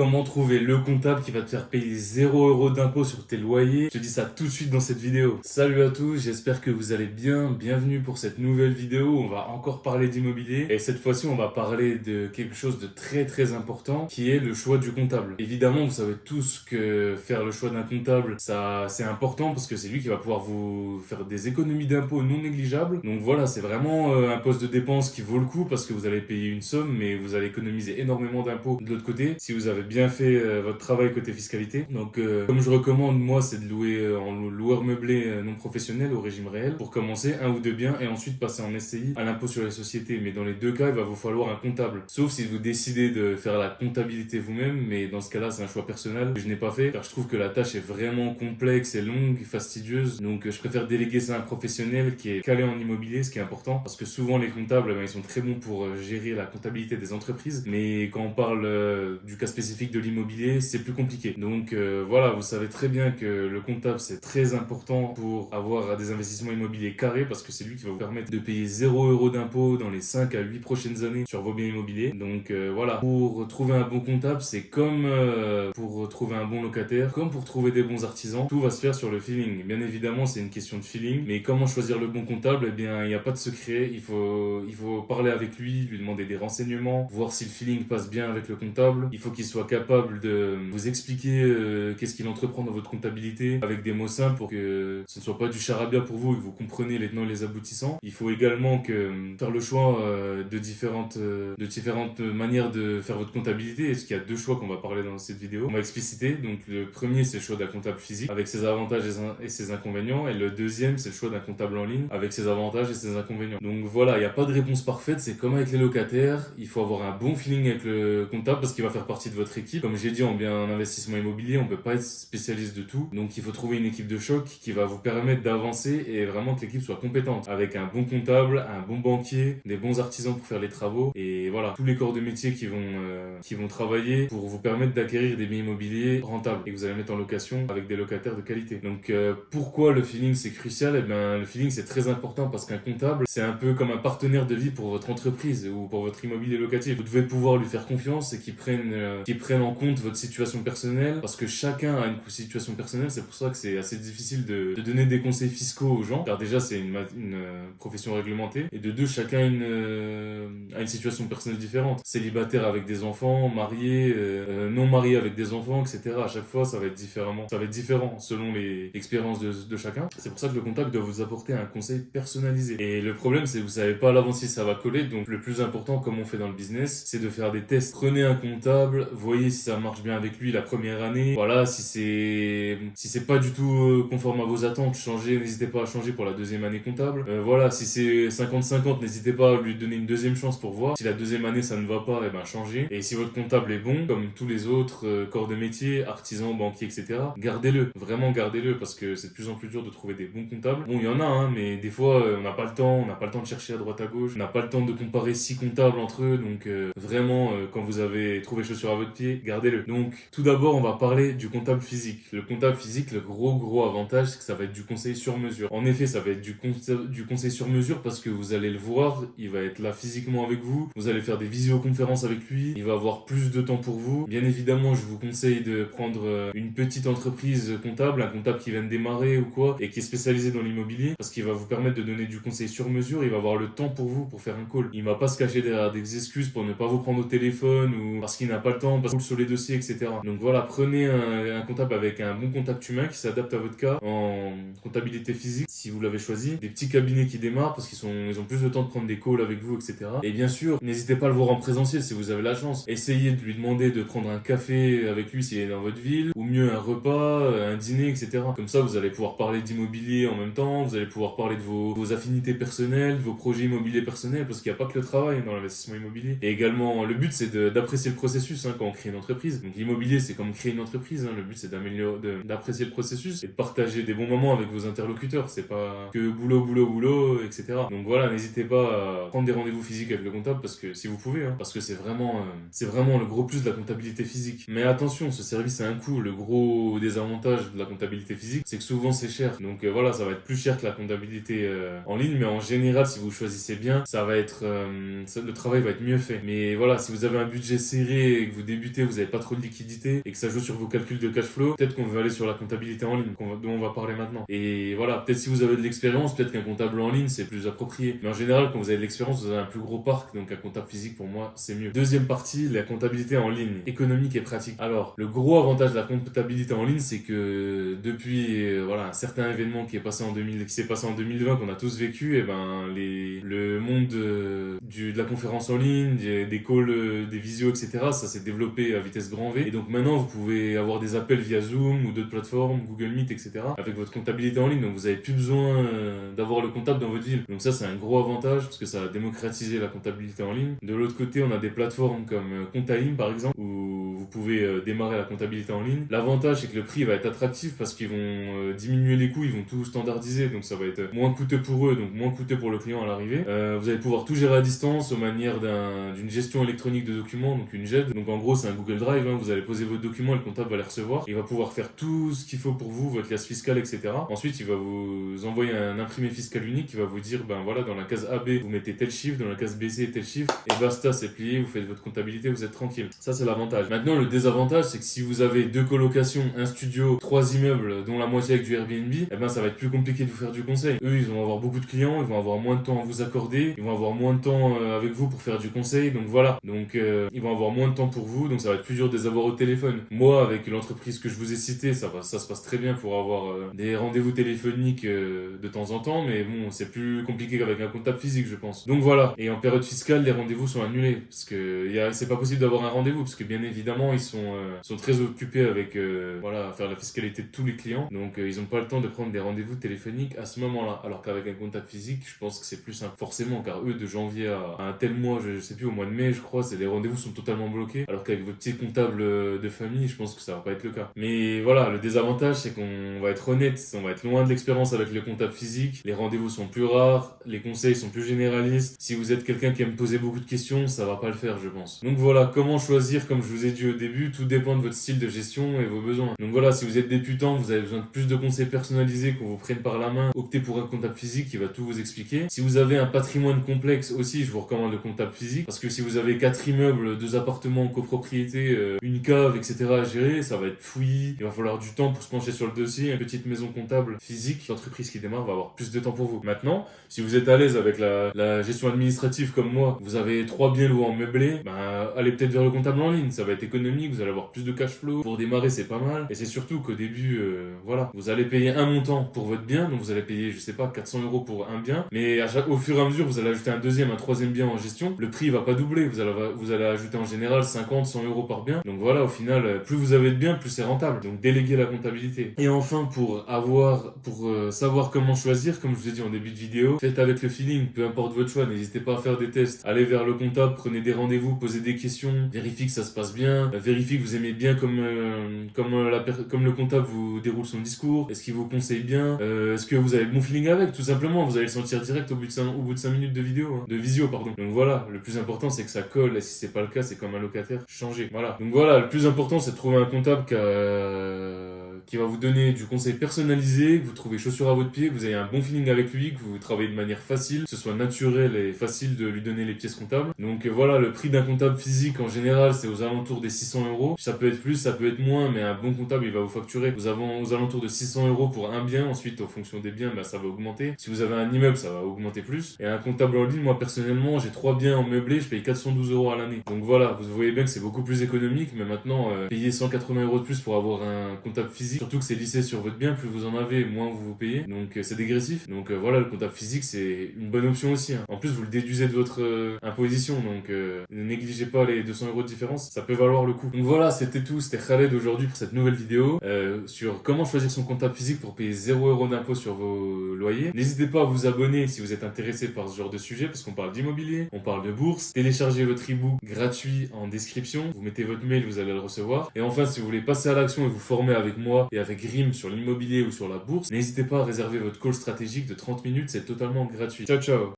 Comment trouver le comptable qui va te faire payer 0 € d'impôt sur tes loyers? Je te dis ça tout de suite dans cette vidéo. Salut à tous, j'espère que vous allez bien. Bienvenue pour cette nouvelle vidéo. On va encore parler d'immobilier. Et cette fois-ci, on va parler de quelque chose de très important qui est le choix du comptable. Évidemment, vous savez tous que faire le choix d'un comptable, ça c'est important parce que c'est lui qui va pouvoir vous faire des économies d'impôts non négligeables. Donc voilà, c'est vraiment un poste de dépense qui vaut le coup parce que vous allez payer une somme, mais vous allez économiser énormément d'impôts de l'autre côté si vous avez bien fait votre travail côté fiscalité. Donc comme je recommande, moi, c'est de louer en loueur meublé non professionnel au régime réel pour commencer un ou deux biens et ensuite passer en SCI à l'impôt sur les sociétés. Mais dans les deux cas, il va vous falloir un comptable. Sauf si vous décidez de faire la comptabilité vous-même, mais dans ce cas-là, c'est un choix personnel que je n'ai pas fait car je trouve que la tâche est vraiment complexe et longue, fastidieuse. Donc je préfère déléguer ça à un professionnel qui est calé en immobilier, ce qui est important parce que souvent les comptables, ils sont très bons pour gérer la comptabilité des entreprises, mais quand on parle du cas spécifique de l'immobilier, c'est plus compliqué. Donc voilà, vous savez très bien que le comptable, c'est très important pour avoir des investissements immobiliers carrés parce que c'est lui qui va vous permettre de payer 0 € d'impôt dans les 5 à 8 prochaines années sur vos biens immobiliers. Donc voilà, pour trouver un bon comptable, c'est comme pour trouver un bon locataire, comme pour trouver des bons artisans, tout va se faire sur le feeling. Bien évidemment, c'est une question de feeling, mais comment choisir le bon comptable? Eh bien, il n'y a pas de secret, il faut parler avec lui demander des renseignements, voir si le feeling passe bien avec le comptable. Il faut qu'il soit capable de vous expliquer qu'est-ce qu'il entreprend dans votre comptabilité avec des mots simples pour que ce ne soit pas du charabia pour vous et que vous compreniez les tenants et les aboutissants. Il faut également faire le choix de différentes manières de faire votre comptabilité. Est-ce qu'il y a deux choix qu'on va parler dans cette vidéo? On va expliciter. Donc le premier, c'est le choix d'un comptable physique avec ses avantages et ses inconvénients. Et le deuxième, c'est le choix d'un comptable en ligne avec ses avantages et ses inconvénients. Donc voilà, il n'y a pas de réponse parfaite. C'est comme avec les locataires. Il faut avoir un bon feeling avec le comptable parce qu'il va faire partie de votre équipe. Comme j'ai dit, en investissement immobilier, on peut pas être spécialiste de tout. Donc il faut trouver une équipe de choc qui va vous permettre d'avancer et vraiment que l'équipe soit compétente. Avec un bon comptable, un bon banquier, des bons artisans pour faire les travaux. Et voilà, tous les corps de métier qui vont travailler pour vous permettre d'acquérir des biens immobiliers rentables et que vous allez mettre en location avec des locataires de qualité. Donc pourquoi le feeling c'est crucial? Eh bien le feeling c'est très important parce qu'un comptable c'est un peu comme un partenaire de vie pour votre entreprise ou pour votre immobilier locatif. Vous devez pouvoir lui faire confiance et qu'il prenne en compte votre situation personnelle parce que chacun a une situation personnelle. C'est pour ça que c'est assez difficile de donner des conseils fiscaux aux gens car déjà c'est une profession réglementée et de deux chacun a une situation personnelle différente. Célibataire avec des enfants, marié, non marié avec des enfants, etc. À chaque fois ça va être différent selon les expériences de chacun. C'est pour ça que le comptable doit vous apporter un conseil personnalisé. Et le problème c'est que vous savez pas à l'avance si ça va coller. Donc le plus important, comme on fait dans le business, c'est de faire des tests. Prenez un comptable, voyez si ça marche bien avec lui la première année. Voilà, si c'est pas du tout conforme à vos attentes, changez, n'hésitez pas à changer pour la deuxième année comptable. Voilà, si c'est 50-50, n'hésitez pas à lui donner une deuxième chance pour voir. Si la deuxième année ça ne va pas, eh ben changez. Et si votre comptable est bon, comme tous les autres corps de métier, artisans, banquiers, etc., gardez-le. Vraiment gardez-le parce que c'est de plus en plus dur de trouver des bons comptables. Bon, il y en a, hein, mais des fois on n'a pas le temps, de chercher à droite à gauche, on n'a pas le temps de comparer 6 comptables entre eux. Donc vraiment, quand vous avez trouvé chaussure à votre pied, gardez-le. Donc tout d'abord, on va parler du comptable physique. Le comptable physique, le gros avantage, c'est que ça va être du conseil sur mesure. En effet, ça va être du conseil sur mesure parce que vous allez le voir, il va être là physiquement avec vous, vous allez faire des visioconférences avec lui, il va avoir plus de temps pour vous. Bien évidemment, je vous conseille de prendre une petite entreprise comptable, un comptable qui vient de démarrer ou quoi, et qui est spécialisé dans l'immobilier, parce qu'il va vous permettre de donner du conseil sur mesure, il va avoir le temps pour vous pour faire un call. Il va pas se cacher derrière des excuses pour ne pas vous prendre au téléphone ou parce qu'il n'a pas le temps, parce qu'il sur les dossiers, etc. Donc voilà, prenez un comptable avec un bon contact humain qui s'adapte à votre cas en comptabilité physique, si vous l'avez choisi. Des petits cabinets qui démarrent parce ils ont plus de temps de prendre des calls avec vous, etc. Et bien sûr, n'hésitez pas à le voir en présentiel si vous avez la chance. Essayez de lui demander de prendre un café avec lui s'il est dans votre ville, ou mieux un repas, un dîner, etc. Comme ça, vous allez pouvoir parler d'immobilier en même temps, vous allez pouvoir parler de vos affinités personnelles, de vos projets immobiliers personnels, parce qu'il n'y a pas que le travail dans l'investissement immobilier. Et également, le but c'est d'apprécier le processus quand on crée une entreprise. Donc l'immobilier c'est comme créer une entreprise, le but c'est d'apprécier le processus et de partager des bons moments avec vos interlocuteurs. C'est pas que boulot, etc. Donc voilà, n'hésitez pas à prendre des rendez-vous physiques avec le comptable parce que si vous pouvez, parce que c'est vraiment le gros plus de la comptabilité physique. Mais attention, ce service a un coût. Le gros désavantage de la comptabilité physique, c'est que souvent c'est cher. Donc voilà, ça va être plus cher que la comptabilité en ligne, mais en général, si vous choisissez bien, ça va être le travail va être mieux fait. Mais voilà, si vous avez un budget serré et que vous débutez débuter, vous n'avez pas trop de liquidité et que ça joue sur vos calculs de cash flow, peut-être qu'on veut aller sur la comptabilité en ligne, dont on va parler maintenant. Et voilà, peut-être si vous avez de l'expérience, peut-être qu'un comptable en ligne, c'est plus approprié. Mais en général, quand vous avez de l'expérience, vous avez un plus gros parc, donc un comptable physique, pour moi, c'est mieux. Deuxième partie, la comptabilité en ligne, économique et pratique. Alors, le gros avantage de la comptabilité en ligne, c'est que depuis voilà, un certain événement qui s'est passé en 2020, qu'on a tous vécu, et ben le monde de la conférence en ligne, des calls, des visios, etc., ça s'est développé à vitesse grand V. Et donc maintenant, vous pouvez avoir des appels via Zoom ou d'autres plateformes, Google Meet, etc., avec votre comptabilité en ligne. Donc vous n'avez plus besoin d'avoir le comptable dans votre ville. Donc ça, c'est un gros avantage parce que ça a démocratisé la comptabilité en ligne. De l'autre côté, on a des plateformes comme Comptalim, par exemple, où vous pouvez démarrer la comptabilité en ligne. L'avantage, c'est que le prix va être attractif parce qu'ils vont diminuer les coûts, ils vont tout standardiser, donc ça va être moins coûteux pour eux, donc moins coûteux pour le client à l'arrivée. Vous allez pouvoir tout gérer à distance aux manières d'une gestion électronique de documents, donc une GED. Donc en gros, c'est un Google Drive, hein. Vous allez poser vos documents et le comptable va les recevoir. Il va pouvoir faire tout ce qu'il faut pour vous, votre liasse fiscale, etc. Ensuite, il va vous envoyer un imprimé fiscal unique qui va vous dire, ben voilà, dans la case AB, vous mettez tel chiffre, dans la case BC, tel chiffre, et basta, c'est plié, vous faites votre comptabilité, vous êtes tranquille. Ça, c'est l'avantage. Maintenant, le désavantage, c'est que si vous avez 2 colocations, un studio, 3 immeubles, dont la moitié avec du Airbnb, eh ben ça va être plus compliqué de vous faire du conseil. Eux, ils vont avoir beaucoup de clients, ils vont avoir moins de temps à vous accorder, ils vont avoir moins de temps avec vous pour faire du conseil, donc voilà. Donc ils vont avoir moins de temps pour vous, donc ça va être plus dur de les avoir au téléphone. Moi, avec l'entreprise que je vous ai citée, ça se passe très bien pour avoir des rendez-vous téléphoniques de temps en temps, mais bon, c'est plus compliqué qu'avec un comptable physique, je pense. Donc voilà. Et en période fiscale, les rendez-vous sont annulés, parce que c'est pas possible d'avoir un rendez-vous, parce que bien évidemment, ils sont très occupés avec voilà, à faire la fiscalité de tous les clients, donc ils n'ont pas le temps de prendre des rendez-vous téléphoniques à ce moment-là, alors qu'avec un comptable physique, je pense que c'est plus simple, forcément, car eux, de janvier à un tel mois, je sais plus, au mois de mai, je crois, les rendez-vous sont totalement bloqués, alors qu'avec votre petit comptable de famille, je pense que ça va pas être le cas. Mais voilà, le désavantage, c'est qu'on va être honnête, on va être loin de l'expérience avec le comptable physique, les rendez-vous sont plus rares, les conseils sont plus généralistes. Si vous êtes quelqu'un qui aime poser beaucoup de questions, ça va pas le faire, je pense. Donc voilà, comment choisir, comme je vous ai dit au début, tout dépend de votre style de gestion et vos besoins. Donc voilà, si vous êtes débutant, vous avez besoin de plus de conseils personnalisés, qu'on vous prenne par la main, optez pour un comptable physique qui va tout vous expliquer. Si vous avez un patrimoine complexe aussi, je vous recommande le comptable physique, parce que si vous avez 4 immeubles, 2 appartements en copropriété, une cave, etc. à gérer, ça va être fouillis, il va falloir du temps pour se pencher sur le dossier. Une petite maison comptable physique, l'entreprise qui démarre va avoir plus de temps pour vous. Maintenant, si vous êtes à l'aise avec la gestion administrative comme moi, vous avez 3 biens loués en meublé, allez peut-être vers le comptable en ligne, ça va être économique, vous allez avoir plus de cash flow, pour démarrer c'est pas mal, et c'est surtout qu'au début, voilà, vous allez payer un montant pour votre bien, donc vous allez payer, je sais pas, 400 € pour un bien, mais au fur et à mesure, vous allez ajouter un deuxième, un troisième bien en gestion, le prix va pas doubler, vous allez ajouter en général 50, 100 € par bien, donc voilà, au final, plus vous avez de biens, plus c'est rentable, donc déléguez la comptabilité. Et enfin, pour savoir comment choisir, comme je vous ai dit en début de vidéo, faites avec le feeling, peu importe votre choix, n'hésitez pas à faire des tests, allez vers le comptable, prenez des rendez-vous, posez des questions, vérifiez que ça se passe bien, vérifiez que vous aimez bien comme le comptable vous déroule son discours, est-ce qu'il vous conseille bien, est-ce que vous avez le bon feeling avec, tout simplement, vous allez le sentir direct au bout de 5 minutes de vidéo, de visio, pardon. Donc voilà, le plus important c'est que ça colle, et si c'est pas le cas, c'est comme un locataire, changez. Voilà. Donc voilà, le plus important c'est de trouver un comptable qui va vous donner du conseil personnalisé, que vous trouvez chaussure à votre pied, que vous ayez un bon feeling avec lui, que vous travaillez de manière facile, que ce soit naturel et facile de lui donner les pièces comptables. Donc voilà, le prix d'un comptable physique en général c'est aux alentours des 600 €. Ça peut être plus, ça peut être moins, mais un bon comptable il va vous facturer aux alentours de 600 € pour un bien. Ensuite, en fonction des biens, ça va augmenter. Si vous avez un immeuble, ça va augmenter plus. Et un comptable en ligne, moi personnellement, j'ai 3 biens en meublé, je paye 412 € à l'année. Donc voilà, vous voyez bien que c'est beaucoup plus économique, mais maintenant, payer 180 € de plus pour avoir un comptable physique, surtout que c'est lissé sur votre bien, plus vous en avez, moins vous payez. Donc c'est dégressif. Donc voilà, le comptable physique, c'est une bonne option aussi. En plus, vous le déduisez de votre imposition, donc ne négligez pas les 200 € de différence, ça peut valoir le coup. Donc voilà, c'était tout, c'était Khaled aujourd'hui pour cette nouvelle vidéo sur comment choisir son comptable physique pour payer 0 € d'impôt sur vos loyers. N'hésitez pas à vous abonner si vous êtes intéressé par ce genre de sujet, parce qu'on parle d'immobilier, on parle de bourse. Téléchargez votre e-book gratuit en description, vous mettez votre mail, vous allez le recevoir. Et enfin, si vous voulez passer à l'action et vous former avec moi et avec RIM sur l'immobilier ou sur la bourse, n'hésitez pas à réserver votre call stratégique de 30 minutes, c'est totalement gratuit. Ciao ciao.